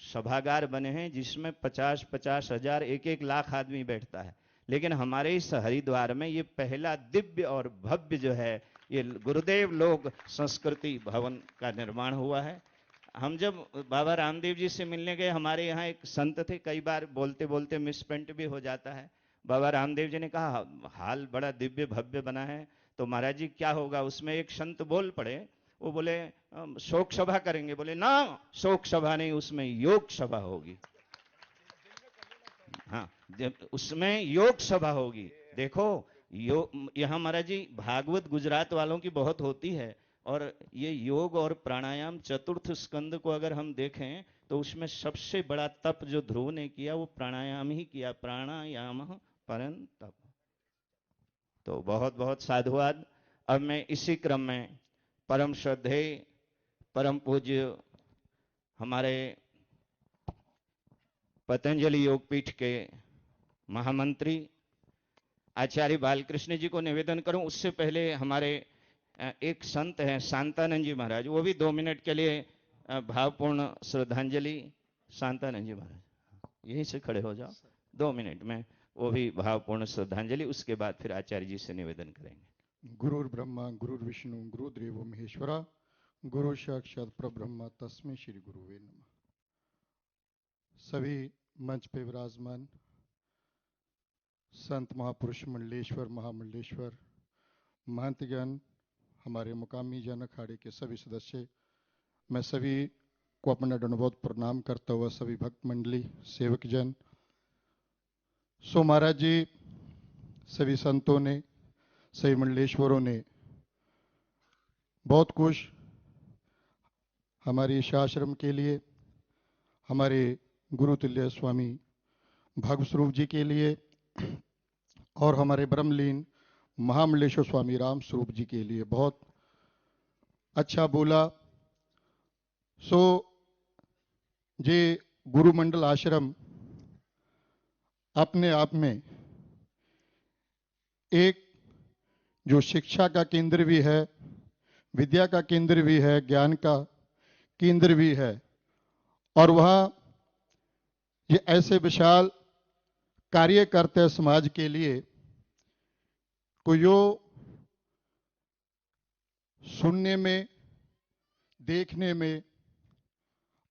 सभागार बने हैं जिसमें 50-50 हजार, 1-1 लाख आदमी बैठता है। लेकिन हमारे इस हरिद्वार में ये पहला दिव्य और भव्य जो है ये गुरुदेव लोक संस्कृति भवन का निर्माण हुआ है। हम जब बाबा रामदेव जी से मिलने गए, हमारे यहाँ एक संत थे, कई बार बोलते बोलते मिसप्रिंट भी हो जाता है। बाबा रामदेव जी ने कहा हाल बड़ा दिव्य भव्य बना है, तो महाराज जी क्या होगा उसमें? एक संत बोल पड़े, वो बोले शोक सभा करेंगे। बोले ना, शोक सभा नहीं, उसमें योग सभा होगी। हाँ, उसमें योग सभा होगी। देखो यहाँ महाराज जी भागवत गुजरात वालों की बहुत होती है, और ये योग और प्राणायाम चतुर्थ स्कंद को अगर हम देखें तो उसमें सबसे बड़ा तप जो ध्रुव ने किया वो प्राणायाम ही किया, प्राणायाम परम तप। तो बहुत बहुत साधुवाद। अब मैं इसी क्रम में परम श्रद्धेय परम पूज्य हमारे पतंजलि योगपीठ के महामंत्री आचार्य बालकृष्ण जी को निवेदन करूं। उससे पहले हमारे एक संत हैं शांतानंद जी महाराज, वो भी 2 मिनट के लिए भावपूर्ण श्रद्धांजलि। शांतानंद जी महाराज यहीं से खड़े हो जाओ, 2 मिनट में वो भी भावपूर्ण श्रद्धांजलि, उसके बाद फिर आचार्य जी से निवेदन करेंगे। गुरुर् ब्रह्मा गुरुर्विष्णु गुरुदेवो महेश्वरा गुरु साक्षात परब्रह्म तस्मै श्री गुरुवे नमः। सभी मंच पे विराजमान संत महापुरुष मंडलेश्वर महामंडलेश्वर महंतगण, हमारे मुकामी जन अखाड़े के सभी सदस्य, मैं सभी को अपना दंडवत प्रणाम करता हुआ सभी भक्त मंडली सेवक जन। सो महाराज जी, सभी संतों ने, सभी मंडलेश्वरों ने बहुत कुछ हमारे इस आश्रम के लिए, हमारे गुरुतुल्य स्वामी भगवत स्वरूप जी के लिए और हमारे ब्रह्मलीन महामंडलेश्वर स्वामी राम स्वरूप जी के लिए बहुत अच्छा बोला। सो ये गुरुमंडल आश्रम अपने आप में एक जो शिक्षा का केंद्र भी है, विद्या का केंद्र भी है, ज्ञान का केंद्र भी है, और वह ये ऐसे विशाल कार्य करते हैं समाज के लिए को जो सुनने में, देखने में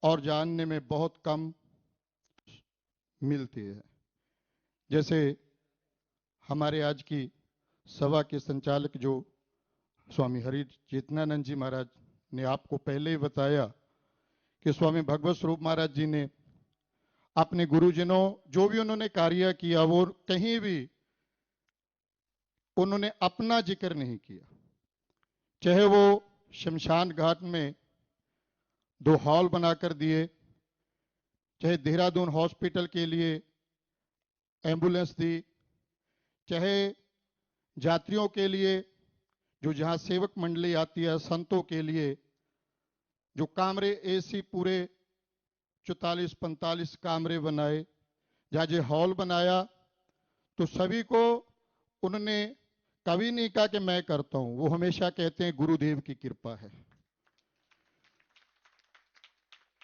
और जानने में बहुत कम मिलती है। जैसे हमारे आज की सभा के संचालक जो स्वामी हरि चेतनानंद जी महाराज ने आपको पहले ही बताया कि स्वामी भगवत स्वरूप महाराज जी ने अपने गुरुजनों जो भी उन्होंने कार्य किया वो कहीं भी उन्होंने अपना जिक्र नहीं किया। चाहे वो शमशान घाट में 2 हॉल बनाकर दिए, चाहे देहरादून हॉस्पिटल के लिए एम्बुलेंस दी, चाहे यात्रियों के लिए जो जहां सेवक मंडली आती है, संतों के लिए जो कमरे एसी पूरे 44-45 कमरे बनाए, जहां जो हॉल बनाया, तो सभी को उन्होंने कभी नहीं कहा कि मैं करता हूं, वो हमेशा कहते हैं गुरुदेव की कृपा है,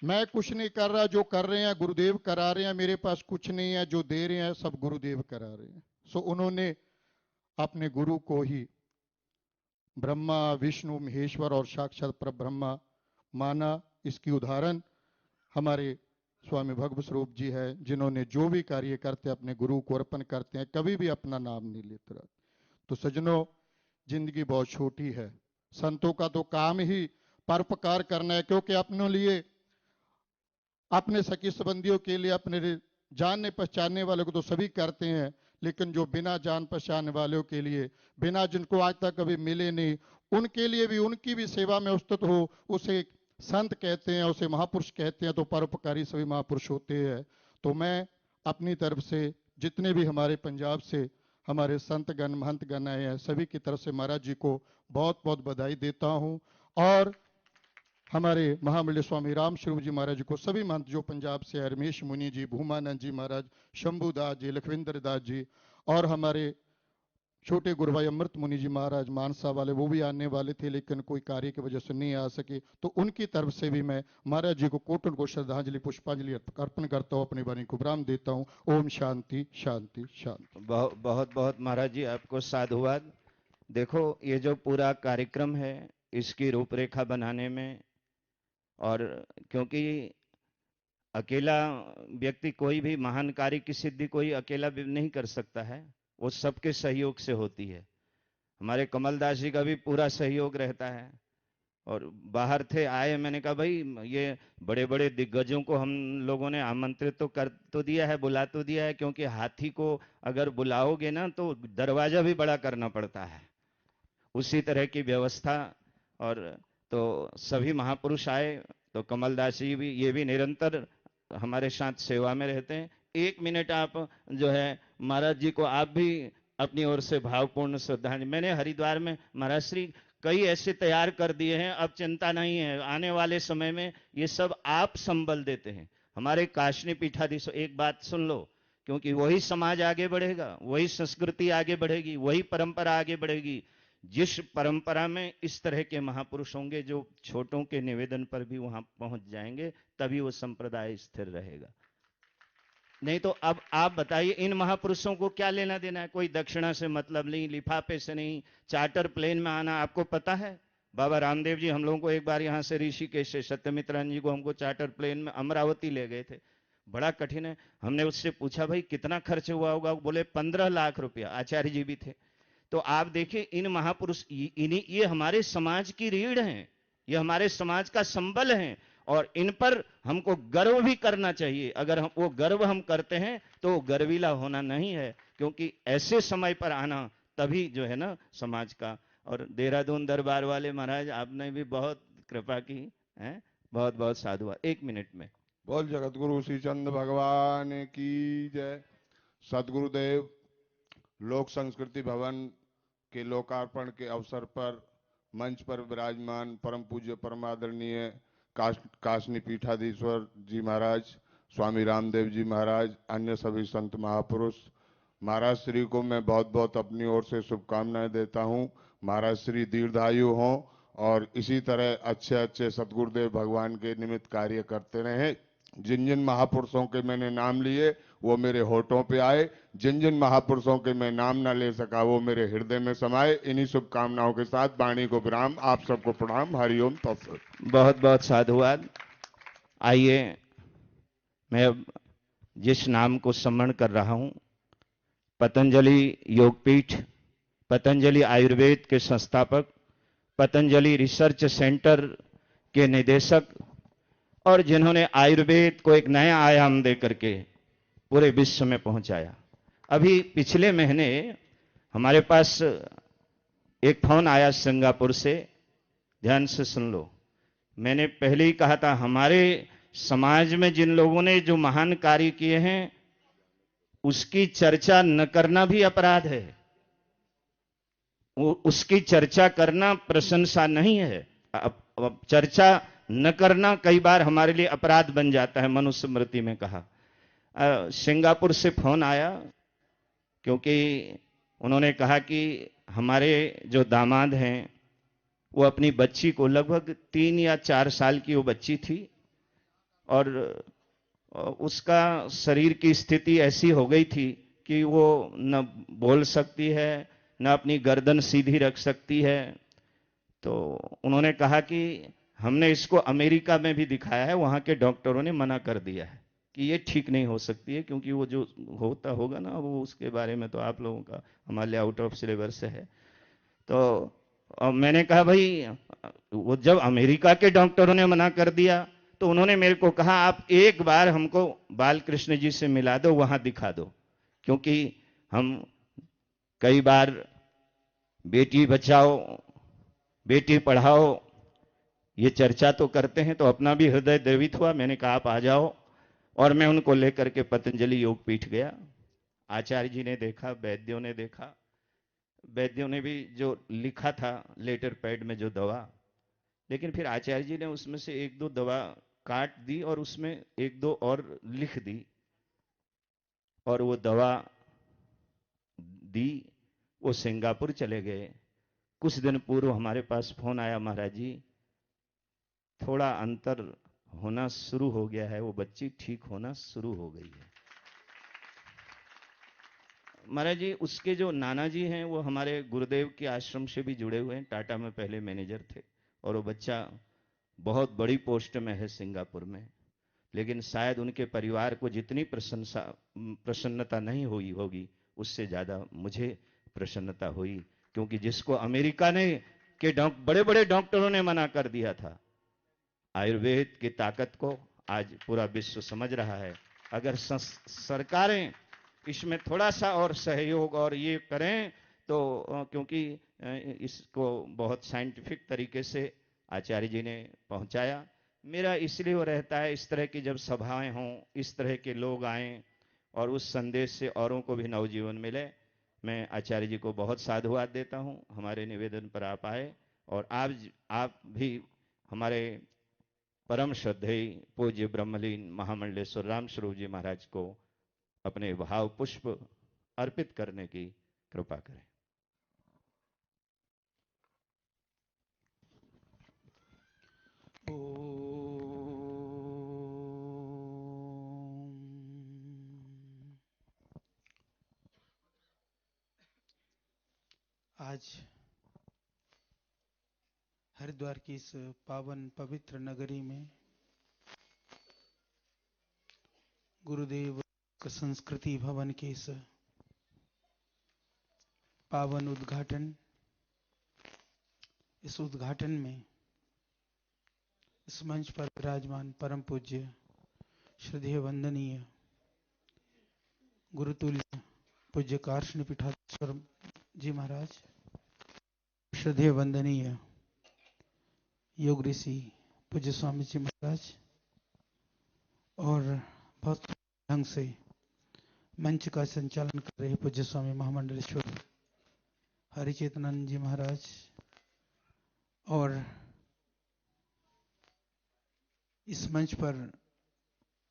मैं कुछ नहीं कर रहा, जो कर रहे हैं गुरुदेव करा रहे हैं, मेरे पास कुछ नहीं है, जो दे रहे हैं सब गुरुदेव करा रहे हैं। सो उन्होंने अपने गुरु को ही ब्रह्मा विष्णु महेश्वर और साक्षात परब्रह्मा माना। इसकी उदाहरण हमारे स्वामी भगवत स्वरूप जी है, जिन्होंने जो भी कार्य करते हैं अपने गुरु को अर्पण करते हैं, कभी भी अपना नाम नहीं लेते रहते। तो सज्जनों, जिंदगी बहुत छोटी है, संतों का तो काम ही परोपकार करना है, क्योंकि अपने लिए, अपने सखी संबंधियों के लिए, अपने जानने पहचानने वालों को तो सभी करते हैं, लेकिन जो बिना जान पहचानने वालों के लिए, बिना जिनको आज तक कभी मिले नहीं, उनके लिए भी, उनकी भी सेवा में उस्तुत हो, उसे संत कहते हैं, उसे महापुरुष कहते हैं। तो परोपकारी सभी महापुरुष होते हैं। तो मैं अपनी तरफ से जितने भी हमारे पंजाब से हमारे संतगण महंतगण आए हैं, सभी की तरफ से महाराज जी को बहुत बहुत बधाई देता हूं, और हमारे महामंडलेश्वर स्वामी राम स्वरूप जी महाराज को, सभी महंत जो पंजाब से है, रमेश मुनि जी, भूमानंद जी महाराज, शंभुदास जी, लखविंद्र दास जी, और हमारे छोटे गुरु भाई अमृत मुनि जी महाराज मानसा वाले, वो भी आने वाले थे लेकिन कोई कार्य की वजह से नहीं आ सके, तो उनकी तरफ से भी मैं महाराज जी को कोटन को श्रद्धांजलि पुष्पांजलि अर्पण करता हूँ, अपनी वाणी को विराम देता हूँ। ओम शांति शांति शांति। बहुत बहुत बहुत महाराज जी आपको साधुवाद। देखो ये जो पूरा कार्यक्रम है इसकी रूपरेखा बनाने में, और क्योंकि अकेला व्यक्ति कोई भी महान कार्य की सिद्धि कोई अकेला भी नहीं कर सकता है, वो सबके सहयोग से होती है। हमारे कमलदास जी का भी पूरा सहयोग रहता है। और बाहर थे आए, मैंने कहा भाई ये बड़े बड़े दिग्गजों को हम लोगों ने आमंत्रित तो कर तो दिया है, बुला तो दिया है, क्योंकि हाथी को अगर बुलाओगे ना तो दरवाजा भी बड़ा करना पड़ता है, उसी तरह की व्यवस्था। और तो सभी महापुरुष आए, तो कमलदास जी भी ये भी निरंतर हमारे साथ सेवा में रहते हैं। 1 मिनट आप जो है महाराज जी को आप भी अपनी ओर से भावपूर्ण श्रद्धांजलि। मैंने हरिद्वार में महाराज श्री कई ऐसे तैयार कर दिए हैं, अब चिंता नहीं है, आने वाले समय में ये सब आप संबल देते हैं। हमारे काशनी पीठाधीश, एक बात सुन लो, क्योंकि वही समाज आगे बढ़ेगा, वही संस्कृति आगे बढ़ेगी, वही परंपरा आगे बढ़ेगी। जिस परंपरा में इस तरह के महापुरुष होंगे जो छोटों के निवेदन पर भी वहां पहुंच जाएंगे, तभी वो संप्रदाय स्थिर रहेगा। नहीं तो अब आप बताइए, इन महापुरुषों को क्या लेना देना है? कोई दक्षिणा से मतलब नहीं, लिफाफे से नहीं, चार्टर प्लेन में आना। आपको पता है बाबा रामदेव जी हम लोगों को एक बार यहां से ऋषिकेश से सत्यमित्रानंद जी को हमको चार्टर प्लेन में अमरावती ले गए थे, बड़ा कठिन है। हमने उससे पूछा भाई कितना खर्च हुआ होगा, बोले 15 लाख रुपया। आचार्य जी भी थे। तो आप देखिए इन महापुरुष, ये हमारे समाज की रीढ़ हैं, ये हमारे समाज का संबल हैं, और इन पर हमको गर्व भी करना चाहिए। अगर हम वो गर्व हम करते हैं तो गर्वीला होना नहीं है, क्योंकि ऐसे समय पर आना तभी जो है ना समाज का। और देहरादून दरबार वाले महाराज आपने भी बहुत कृपा की है, बहुत बहुत साधुवाद। 1 मिनट में बोल जगतगुरु श्री चंद भगवान की जय। सदगुरुदेव लोक संस्कृति भवन के लोकार्पण के अवसर पर मंच पर विराजमान परम पूज्य परमादरणीय काशनी पीठाधीश्वर जी महाराज, स्वामी रामदेव जी महाराज, अन्य सभी संत महापुरुष, महाराज श्री को मैं बहुत बहुत अपनी ओर से शुभकामनाएं देता हूं। महाराज श्री दीर्घायु हों और इसी तरह अच्छे अच्छे सतगुरुदेव भगवान के निमित्त कार्य करते रहें। जिन जिन महापुरुषों के मैंने नाम लिए वो मेरे होठों पे आए, जिन जिन महापुरुषों के मैं नाम ना ले सका वो मेरे हृदय में समाये। इन्हीं शुभकामनाओं के साथ वाणी को विराम। आप सबको प्रणाम। हरिओम तत्सत। बहुत बहुत साधुवाद। आइए मैं अब जिस नाम को स्मरण कर रहा हूं, पतंजलि योगपीठ, पतंजलि आयुर्वेद के संस्थापक, पतंजलि रिसर्च सेंटर के निदेशक, और जिन्होंने आयुर्वेद को एक नया आयाम देकर के पूरे विश्व में पहुंचाया। अभी पिछले महीने हमारे पास एक फोन आया सिंगापुर से, ध्यान से सुन लो। मैंने पहले ही कहा था हमारे समाज में जिन लोगों ने जो महान कार्य किए हैं उसकी चर्चा न करना भी अपराध है, उसकी चर्चा करना प्रशंसा नहीं है। अब चर्चा न करना कई बार हमारे लिए अपराध बन जाता है, मनुस्मृति में कहा। सिंगापुर से फोन आया, क्योंकि उन्होंने कहा कि हमारे जो दामाद हैं वो अपनी बच्ची को, लगभग 3 या 4 साल की वो बच्ची थी, और उसका शरीर की स्थिति ऐसी हो गई थी कि वो न बोल सकती है न अपनी गर्दन सीधी रख सकती है। तो उन्होंने कहा कि हमने इसको अमेरिका में भी दिखाया है, वहां के डॉक्टरों ने मना कर दिया है कि ये ठीक नहीं हो सकती है, क्योंकि वो जो होता होगा ना वो उसके बारे में तो आप लोगों का हमारे लिए आउट ऑफ सिलेबस है। तो मैंने कहा भाई वो जब अमेरिका के डॉक्टरों ने मना कर दिया तो उन्होंने मेरे को कहा आप एक बार हमको बालकृष्ण जी से मिला दो, वहां दिखा दो, क्योंकि हम कई बार बेटी बचाओ बेटी पढ़ाओ ये चर्चा तो करते हैं, तो अपना भी हृदय द्रवित हुआ। मैंने कहा आप आ जाओ, और मैं उनको लेकर के पतंजलि योगपीठ गया। आचार्य जी ने देखा, वैद्यों ने देखा, वैद्यों ने भी जो लिखा था लेटर पैड में जो दवा, लेकिन फिर आचार्य जी ने उसमें से 1-2 दवा काट दी और उसमें 1-2 और लिख दी, और वो दवा दी। वो सिंगापुर चले गए। कुछ दिन पूर्व हमारे पास फोन आया, महाराज जी थोड़ा अंतर होना शुरू हो गया है, वो बच्ची ठीक होना शुरू हो गई है। महाराज जी उसके जो नाना जी हैं वो हमारे गुरुदेव के आश्रम से भी जुड़े हुए हैं, टाटा में पहले मैनेजर थे, और वो बच्चा बहुत बड़ी पोस्ट में है सिंगापुर में। लेकिन शायद उनके परिवार को जितनी प्रसन्नता नहीं हुई होगी, उससे ज्यादा मुझे प्रसन्नता हुई, क्योंकि जिसको अमेरिका ने के बड़े बड़े डॉक्टरों ने मना कर दिया था, आयुर्वेद की ताकत को आज पूरा विश्व समझ रहा है। अगर सरकारें इसमें थोड़ा सा और सहयोग और ये करें तो क्योंकि इसको बहुत साइंटिफिक तरीके से आचार्य जी ने पहुंचाया। मेरा इसलिए वो रहता है, इस तरह की जब सभाएं हों, इस तरह के लोग आएं और उस संदेश से औरों को भी नवजीवन मिले। मैं आचार्य जी को बहुत साधुवाद देता हूं, हमारे निवेदन पर आप आए, और आप भी हमारे परम श्रद्धेय पूज्य ब्रह्मलीन महामंडलेश्वर राम स्वरूप जी महाराज को अपने भाव पुष्प अर्पित करने की कृपा करें। आज हरिद्वार की इस पावन पवित्र नगरी में गुरुदेव संस्कृति भवन के इस पावन इस उद्घाटन में इस मंच पर विराजमान परम पूज्य श्रद्धेय वंदनीय गुरुतुल्य पूज्य कार्ष्ण पीठाधीश्वर जी महाराज, श्रद्धेय वंदनीय योग ऋषि पूज्य स्वामी जी महाराज, और बहुत ढंग से मंच का संचालन कर रहे पूज्य स्वामी महामंडलेश्वर हरिचेतनानंद जी महाराज, और इस मंच पर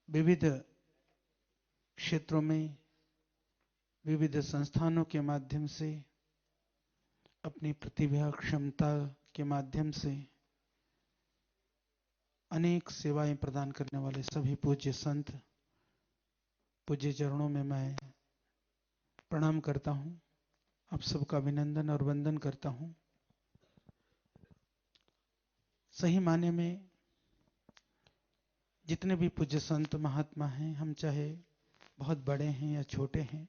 विविध क्षेत्रों में विविध संस्थानों के माध्यम से अपनी प्रतिभा क्षमता के माध्यम से अनेक सेवाएं प्रदान करने वाले सभी पूज्य संत, पूज्य चरणों में मैं प्रणाम करता हूं। आप सबका अभिनंदन और वंदन करता हूं। सही माने में जितने भी पूज्य संत महात्मा हैं, हम चाहे बहुत बड़े हैं या छोटे हैं,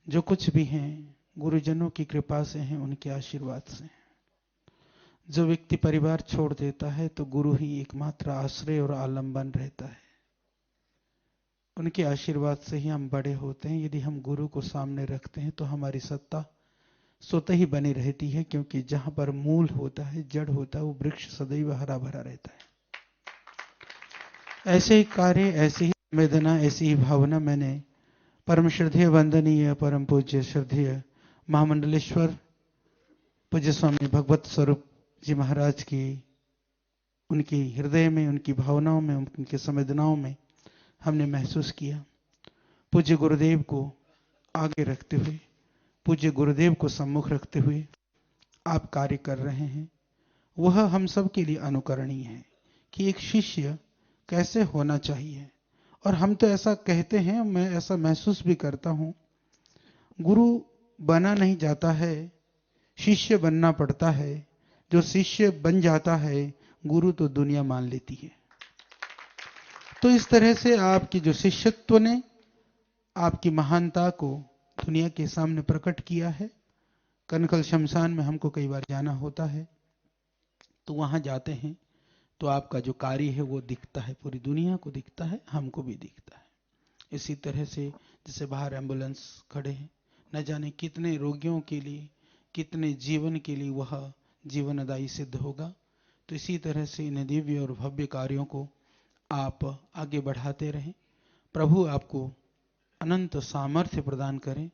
जो कुछ भी हैं गुरुजनों की कृपा से हैं, उनके आशीर्वाद से। जो व्यक्ति परिवार छोड़ देता है तो गुरु ही एकमात्र आश्रय और आलंबन रहता है। उनके आशीर्वाद से ही हम बड़े होते हैं। यदि हम गुरु को सामने रखते हैं तो हमारी सत्ता स्वतः ही बनी रहती है, क्योंकि जहां पर मूल होता है, जड़ होता है, वो वृक्ष सदैव हरा भरा रहता है। ऐसे ही कार्य, ऐसी ही संवेदना, ऐसी ही भावना मैंने परम श्रद्धेय वंदनीय परम पूज्य श्रद्धेय महामंडलेश्वर पूज्य स्वामी भगवत स्वरूप जी महाराज की, उनके हृदय में, उनकी भावनाओं में, उनकी संवेदनाओं में हमने महसूस किया। पूज्य गुरुदेव को आगे रखते हुए, पूज्य गुरुदेव को सम्मुख रखते हुए आप कार्य कर रहे हैं। वह हम सब के लिए अनुकरणीय है कि एक शिष्य कैसे होना चाहिए। और हम तो ऐसा कहते हैं, मैं ऐसा महसूस भी करता हूं, गुरु बना नहीं जाता है, शिष्य बनना पड़ता है। जो शिष्य बन जाता है, गुरु तो दुनिया मान लेती है। तो इस तरह से आपकी जो शिष्यत्व ने आपकी महानता को दुनिया के सामने प्रकट किया है। कनकल शमशान में हमको कई बार जाना होता है, तो वहां जाते हैं तो आपका जो कार्य है वो दिखता है, पूरी दुनिया को दिखता है, हमको भी दिखता है। इसी तरह से जैसे बाहर एम्बुलेंस खड़े हैं, न जाने कितने रोगियों के लिए, कितने जीवन के लिए वह जीवनदायी सिद्ध होगा। तो इसी तरह से इन दिव्य और भव्य कार्यों को आप आगे बढ़ाते रहें। प्रभु आपको अनंत सामर्थ्य प्रदान करें।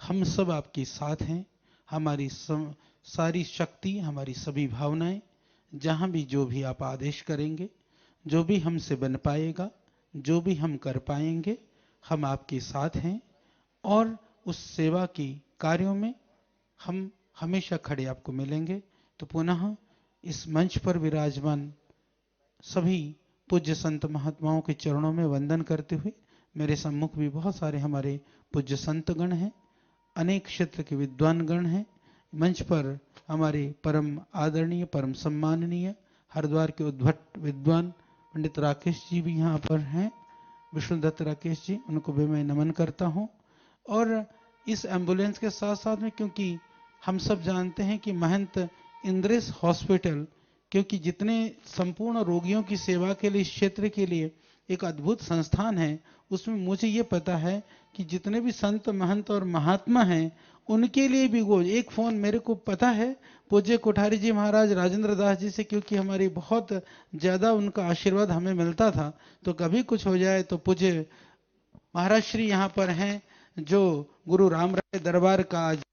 हम सब आपके साथ हैं। हमारी सारी शक्ति, हमारी सभी भावनाएं, जहां भी जो भी आप आदेश करेंगे, जो भी हमसे बन पाएगा, जो भी हम कर पाएंगे, हम आपके साथ हैं। और उस सेवा की कार्यों में हम हमेशा खड़े आपको मिलेंगे। तो पुनः इस मंच पर विराजमान सभी पूज्य संत महात्माओं के चरणों में वंदन करते हुए, मेरे सम्मुख भी बहुत सारे हमारे पूज्य संतगण हैं, अनेक क्षेत्र के विद्वान गण हैं। मंच पर हमारे परम आदरणीय, परम सम्माननीय हरिद्वार के उद्भट विद्वान पंडित राकेश जी भी यहाँ पर हैं, विष्णुदत्त राकेश जी, उनको भी मैं नमन करता हूँ। और इस एम्बुलेंस के साथ साथ में, क्योंकि हम सब जानते हैं कि महंत इंद्रेश हॉस्पिटल, क्योंकि जितने संपूर्ण रोगियों की सेवा के लिए इस क्षेत्र के लिए एक अद्भुत संस्थान है, उसमें मुझे ये पता है कि जितने भी संत महंत और महात्मा हैं उनके लिए भी वो एक फोन मेरे को पता है पूज्य कोठारी जी महाराज राजेंद्र दास जी से, क्योंकि हमारी बहुत ज्यादा उनका आशीर्वाद हमें मिलता था। तो कभी कुछ हो जाए तो पूज्य महाराज श्री यहाँ पर हैं, जो गुरु राम राय दरबार का आज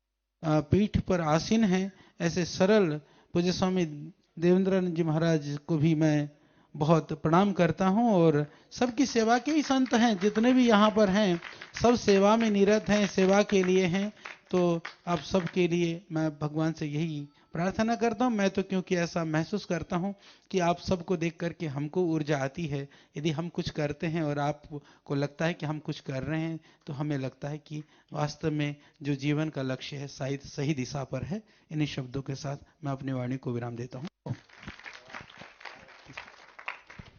पीठ पर आसीन हैं। ऐसे सरल पूज्य स्वामी देवेंद्रानंद जी महाराज को भी मैं बहुत प्रणाम करता हूं। और सबकी सेवा के ही संत हैं, जितने भी यहाँ पर हैं सब सेवा में निरत हैं, सेवा के लिए हैं। तो आप सबके लिए मैं भगवान से यही प्रार्थना करता हूं। मैं तो क्योंकि ऐसा महसूस करता हूं कि आप सबको देख करके हमको ऊर्जा आती है। यदि हम कुछ करते हैं और आपको लगता है कि हम कुछ कर रहे हैं, तो हमें लगता है कि वास्तव में जो जीवन का लक्ष्य है शायद सही दिशा पर है। इन्हीं शब्दों के साथ मैं अपनी वाणी को विराम देता हूं।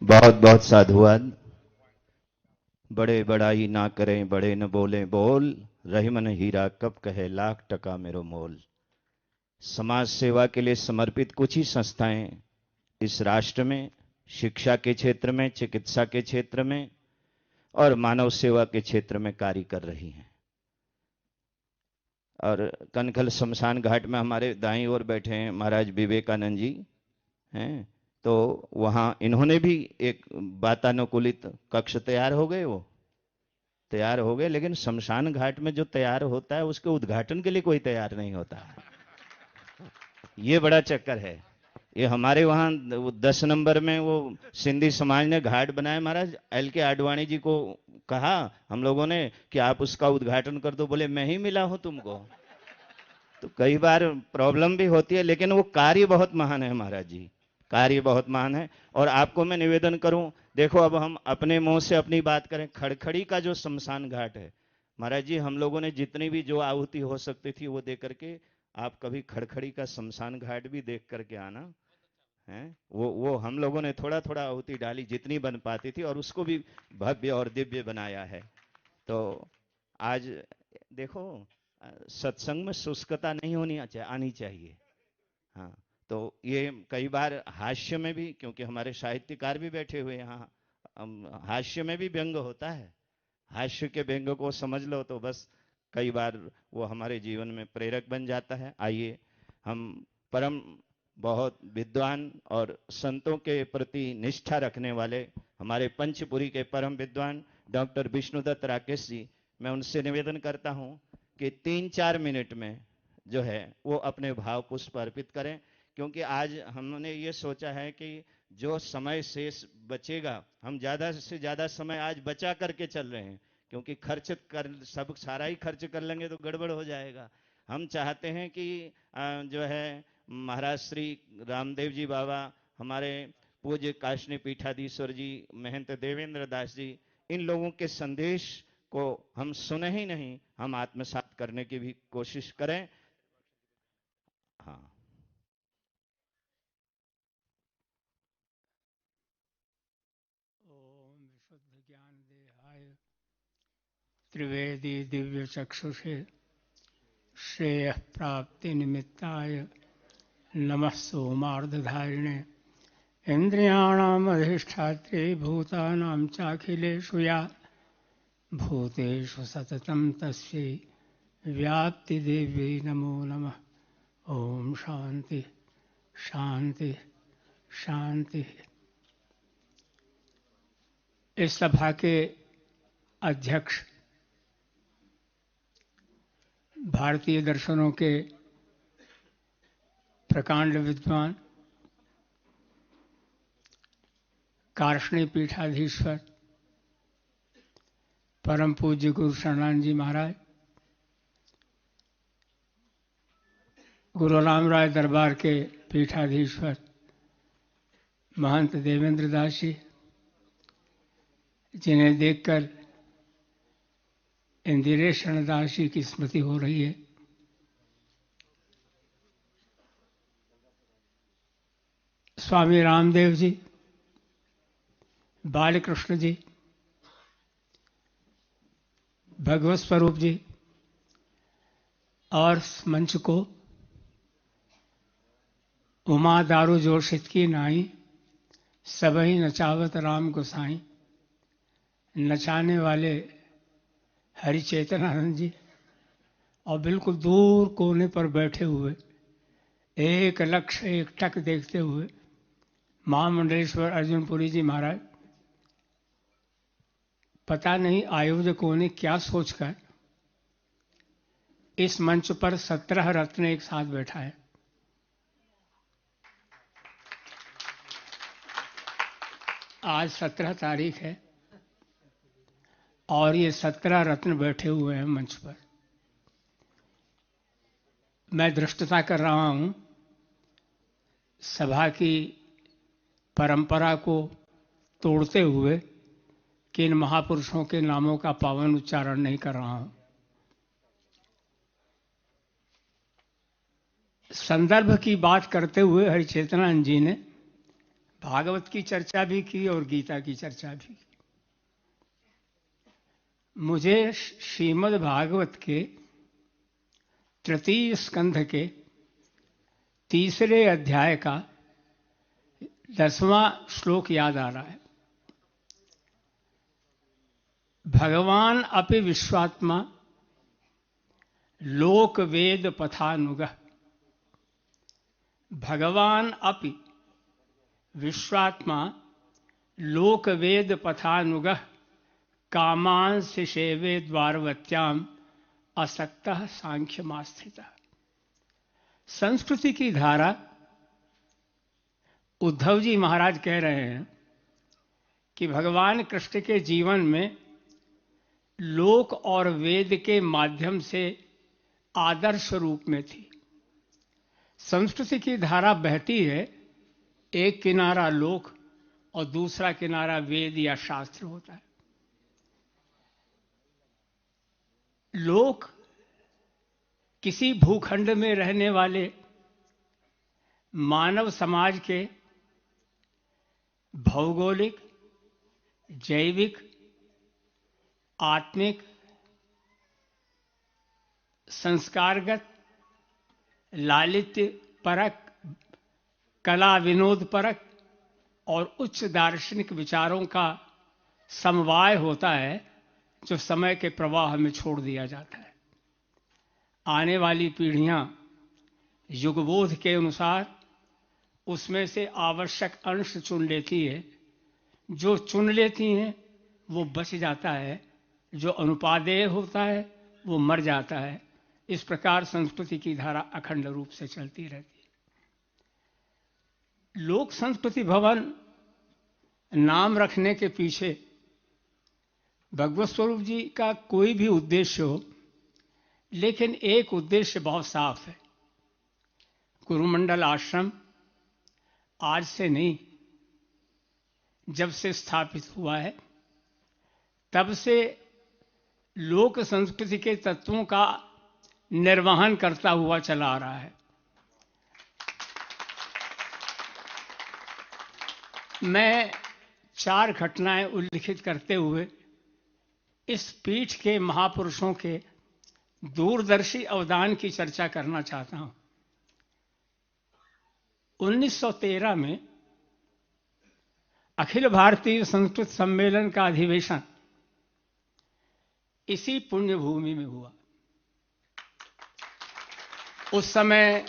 बहुत बहुत साधुवाद। बड़े बड़ाई ना करें, बड़े न बोले बोल, रही मन हीरा कब कहे लाख टका मेरो मोल। समाज सेवा के लिए समर्पित कुछ ही संस्थाएं इस राष्ट्र में शिक्षा के क्षेत्र में, चिकित्सा के क्षेत्र में और मानव सेवा के क्षेत्र में कार्य कर रही हैं। और कनखल शमशान घाट में हमारे दाईं ओर बैठे हैं महाराज विवेकानंद जी हैं, तो वहां इन्होंने भी एक वातानुकूलित कक्ष तैयार हो गए, वो तैयार हो गए, लेकिन शमशान घाट में जो तैयार होता है उसके उद्घाटन के लिए कोई तैयार नहीं होता है। ये बड़ा चक्कर है। ये हमारे वहां 10 नंबर में वो सिंधी समाज ने घाट बनाया, महाराज LK आडवाणी जी को कहा हम लोगों ने कि आप उसका उद्घाटन कर दो, बोले मैं ही मिला हूं तुमको। तो कई बार प्रॉब्लम भी होती है, लेकिन वो कार्य बहुत महान है महाराज जी, कार्य बहुत महान है। और आपको मैं निवेदन करूं, देखो अब हम अपने मुंह से अपनी बात करें, खड़खड़ी का जो शमशान घाट है महाराज जी, हम लोगों ने जितनी भी जो आहुति हो सकती थी वो दे करके, आप कभी खड़खड़ी का शमशान घाट भी देख करके आना है। वो हम लोगों ने थोड़ा थोड़ा आहुति डाली जितनी बन पाती थी, और उसको भी भव्य और दिव्य बनाया है। तो आज देखो सत्संग में शुष्कता नहीं आनी चाहिए। हाँ, तो ये कई बार हास्य में भी, क्योंकि हमारे साहित्यकार भी बैठे हुए यहाँ, हास्य में भी व्यंग होता है। हास्य के व्यंग को समझ लो तो बस कई बार वो हमारे जीवन में प्रेरक बन जाता है। आइए हम परम बहुत विद्वान और संतों के प्रति निष्ठा रखने वाले हमारे पंचपुरी के परम विद्वान डॉक्टर विष्णुदत्त राकेश जी, मैं उनसे निवेदन करता हूं कि 3-4 मिनट में जो है वो अपने भाव पुष्प अर्पित करें, क्योंकि आज हमने ये सोचा है कि जो समय शेष बचेगा, हम ज्यादा से ज्यादा समय आज बचा करके चल रहे हैं, क्योंकि खर्च कर सब सारा ही खर्च कर लेंगे तो गड़बड़ हो जाएगा। हम चाहते हैं कि जो है महाराज श्री रामदेव जी बाबा, हमारे पूज्य काशनी पीठाधीश्वर जी, महंत देवेंद्र दास जी, इन लोगों के संदेश को हम सुने ही नहीं, हम आत्मसात करने की भी कोशिश करें। हाँ, ओम विशुद्ध ज्ञान देहाय त्रिवेदी दिव्य चक्षुषे श्रेय प्राप्ति निमित्ताय नमः सोमार्धधारिणे इंद्रियाणाम अधिष्ठात्रे भूतानां चाखिलेषु या भूतेषु सततं तस्यै व्याप्ति देव्यै नमो नमः। ओम शांति शांति शांति। इस सभा के अध्यक्ष, भारतीय दर्शनों के प्रकांड विद्वान, काशनी पीठाधीश्वर परम पूज्य गुरु शरणानंद जी महाराज, गुरु रामराय दरबार के पीठाधीश्वर महंत देवेंद्र दास जी, जिन्हें देखकर इंदिरेश दास जी की स्मृति हो रही है, स्वामी रामदेव जी, बालकृष्ण जी, भगवत स्वरूप जी, और मंच को उमा दारू जोशित की नाई, सबही नचावत राम गोसाई, नचाने वाले हरिचेतनानंद जी, और बिल्कुल दूर कोने पर बैठे हुए एक लक्ष्य एक टक देखते हुए महामंडलेश्वर अर्जुनपुरी जी महाराज। पता नहीं आयोजकों ने क्या सोचकर इस मंच पर 17 रत्न एक साथ बैठा है। आज 17 तारीख है और ये 17 रत्न बैठे हुए हैं मंच पर। मैं दृष्टता कर रहा हूं सभा की परंपरा को तोड़ते हुए कि इन महापुरुषों के नामों का पावन उच्चारण नहीं कर रहा हूं। संदर्भ की बात करते हुए हरिचेतनानंद जी ने भागवत की चर्चा भी की और गीता की चर्चा भी की। मुझे श्रीमद् भागवत के तृतीय स्कंध के तीसरे अध्याय का 10वां श्लोक याद आ रहा है। भगवान अपि विश्वात्मा लोक वेद पथानुगः। भगवान अपि विश्वात्मा लोक वेद पथानुगः कामांस सेवे द्वारवत्याम असक्तः सांख्यमास्थितः। संस्कृति की धारा उद्धव जी महाराज कह रहे हैं कि भगवान कृष्ण के जीवन में लोक और वेद के माध्यम से आदर्श रूप में थी। संस्कृति की धारा बहती है, एक किनारा लोक और दूसरा किनारा वेद या शास्त्र होता है। लोक किसी भूखंड में रहने वाले मानव समाज के भौगोलिक, जैविक, आत्मिक, संस्कारगत, लालित्य परक, कला विनोद परक और उच्च दार्शनिक विचारों का समवाय होता है जो समय के प्रवाह में छोड़ दिया जाता है। आने वाली पीढ़ियां युगबोध के अनुसार उसमें से आवश्यक अंश चुन लेती है। जो चुन लेती हैं वो बच जाता है, जो अनुपादेय होता है वो मर जाता है। इस प्रकार संस्कृति की धारा अखंड रूप से चलती रहती है। लोक संस्कृति भवन नाम रखने के पीछे भगवत स्वरूप जी का कोई भी उद्देश्य हो, लेकिन एक उद्देश्य बहुत साफ है। गुरुमंडल आश्रम आज से नहीं, जब से स्थापित हुआ है तब से लोक संस्कृति के तत्वों का निर्वहन करता हुआ चला आ रहा है। मैं 4 घटनाएं उल्लिखित करते हुए इस पीठ के महापुरुषों के दूरदर्शी अवदान की चर्चा करना चाहता हूं। 1913 में अखिल भारतीय संस्कृत सम्मेलन का अधिवेशन इसी पुण्य भूमि में हुआ। उस समय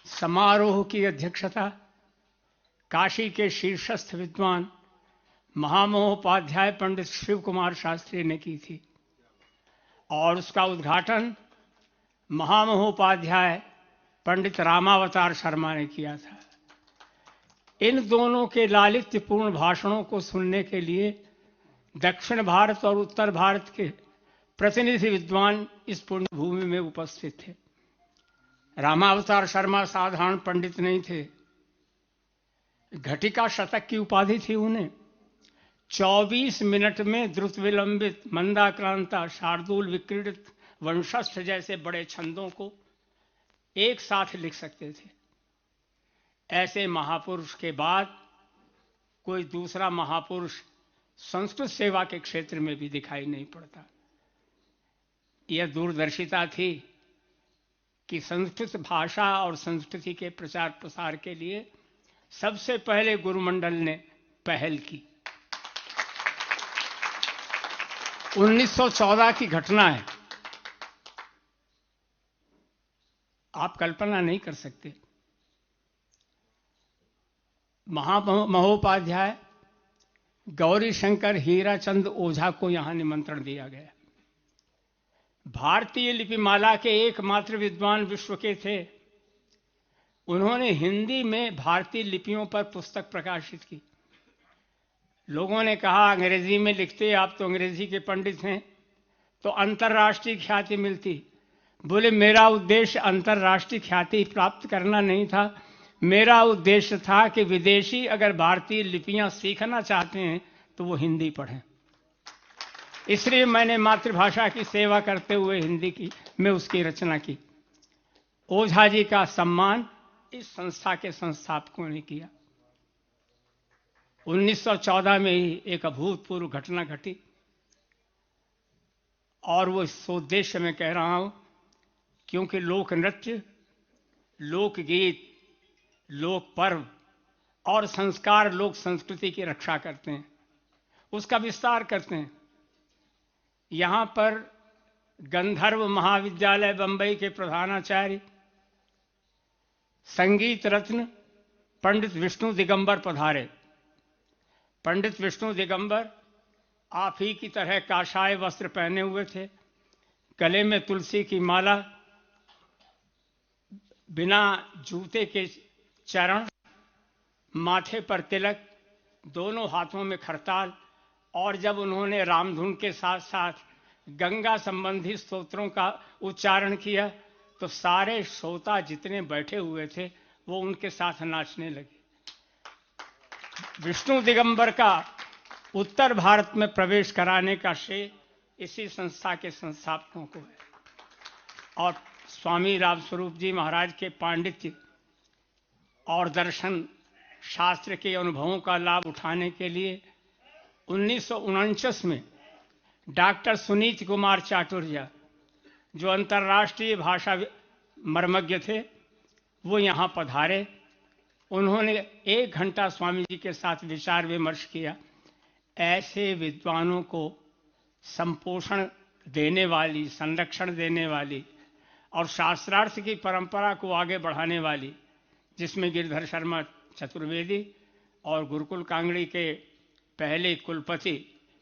समारोह की अध्यक्षता काशी के शीर्षस्थ विद्वान महामहोपाध्याय पंडित शिव कुमार शास्त्री ने की थी और उसका उद्घाटन महामहोपाध्याय पंडित रामावतार शर्मा ने किया था। इन दोनों के लालित्यपूर्ण भाषणों को सुनने के लिए दक्षिण भारत और उत्तर भारत के प्रतिनिधि विद्वान इस पुण्य भूमि में उपस्थित थे। रामावतार शर्मा साधारण पंडित नहीं थे। घटिका शतक की उपाधि थी उन्हें। 24 मिनट में द्रुत विलंबित, मंदाक्रांता, शार्दूल, विक्रीडित, वंशस्थ जैसे बड़े छंदों को एक साथ लिख सकते थे। ऐसे महापुरुष के बाद कोई दूसरा महापुरुष संस्कृत सेवा के क्षेत्र में भी दिखाई नहीं पड़ता। यह दूरदर्शिता थी कि संस्कृत भाषा और संस्कृति के प्रचार प्रसार के लिए सबसे पहले गुरुमंडल ने पहल की। 1914 की घटना है, आप कल्पना नहीं कर सकते। महोपाध्याय गौरी शंकर हीराचंद ओझा को यहां निमंत्रण दिया गया। भारतीय लिपिमाला के एकमात्र विद्वान विश्व के थे। उन्होंने हिंदी में भारतीय लिपियों पर पुस्तक प्रकाशित की। लोगों ने कहा अंग्रेजी में लिखते, आप तो अंग्रेजी के पंडित हैं, तो अंतर्राष्ट्रीय ख्याति मिलती। बोले मेरा उद्देश्य अंतर्राष्ट्रीय ख्याति प्राप्त करना नहीं था, मेरा उद्देश्य था कि विदेशी अगर भारतीय लिपियां सीखना चाहते हैं तो वो हिंदी पढ़ें। इसलिए मैंने मातृभाषा की सेवा करते हुए हिंदी की में उसकी रचना की। ओझा जी का सम्मान इस संस्था के संस्थापकों ने किया। 1914 में ही एक अभूतपूर्व घटना घटी और वो इस उद्देश्य में कह रहा हूं क्योंकि लोक नृत्य, लोकगीत, लोक पर्व और संस्कार लोक संस्कृति की रक्षा करते हैं, उसका विस्तार करते हैं। यहां पर गंधर्व महाविद्यालय बंबई के प्रधानाचार्य संगीत रत्न पंडित विष्णु दिगंबर पधारे। पंडित विष्णु दिगंबर आप ही की तरह काषाय वस्त्र पहने हुए थे, गले में तुलसी की माला, बिना जूते के चरण, माथे पर तिलक, दोनों हाथों में खरताल, और जब उन्होंने रामधुन के साथ साथ गंगा संबंधी स्तोत्रों का उच्चारण किया तो सारे श्रोता जितने बैठे हुए थे वो उनके साथ नाचने लगे। विष्णु दिगंबर का उत्तर भारत में प्रवेश कराने का श्रेय इसी संस्था के संस्थापकों को है। और स्वामी रामस्वरूप जी महाराज के पांडित्य और दर्शन शास्त्र के अनुभवों का लाभ उठाने के लिए 1949 में डॉक्टर सुनीत कुमार चाटुर्या, जो अंतर्राष्ट्रीय भाषा मर्मज्ञ थे, वो यहाँ पधारे। उन्होंने 1 घंटा स्वामी जी के साथ विचार विमर्श किया। ऐसे विद्वानों को संपोषण देने वाली, संरक्षण देने वाली और शास्त्रार्थ की परंपरा को आगे बढ़ाने वाली, जिसमें गिरधर शर्मा चतुर्वेदी और गुरुकुल कांगड़ी के पहले कुलपति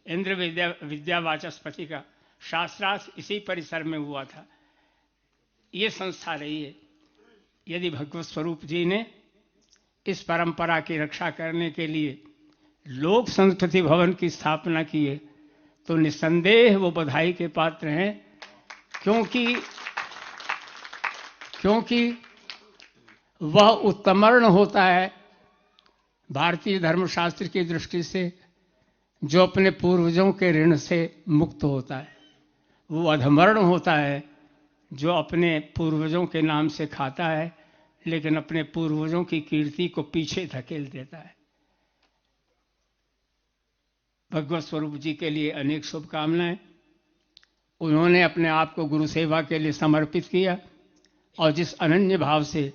इंद्र विद्या वाचस्पति का शास्त्रार्थ इसी परिसर में हुआ था। ये संस्था रही है। यदि भगवत स्वरूप जी ने इस परंपरा की रक्षा करने के लिए लोक संस्कृति भवन की स्थापना की है तो निस्संदेह वो बधाई के पात्र हैं, क्योंकि वह उत्तमर्ण होता है भारतीय धर्मशास्त्र की दृष्टि से जो अपने पूर्वजों के ऋण से मुक्त होता है। वो अधमर्ण होता है जो अपने पूर्वजों के नाम से खाता है लेकिन अपने पूर्वजों की कीर्ति को पीछे धकेल देता है। भगवत स्वरूप जी के लिए अनेक शुभकामनाएं। उन्होंने अपने आप को गुरु सेवा के लिए समर्पित किया और जिस अनन्य भाव से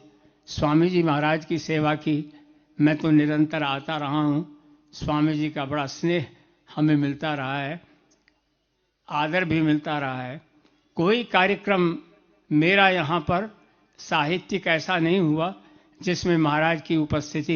स्वामी जी महाराज की सेवा की, मैं तो निरंतर आता रहा हूँ। स्वामी जी का बड़ा स्नेह हमें मिलता रहा है, आदर भी मिलता रहा है। कोई कार्यक्रम मेरा यहाँ पर साहित्यिक ऐसा नहीं हुआ जिसमें महाराज की उपस्थिति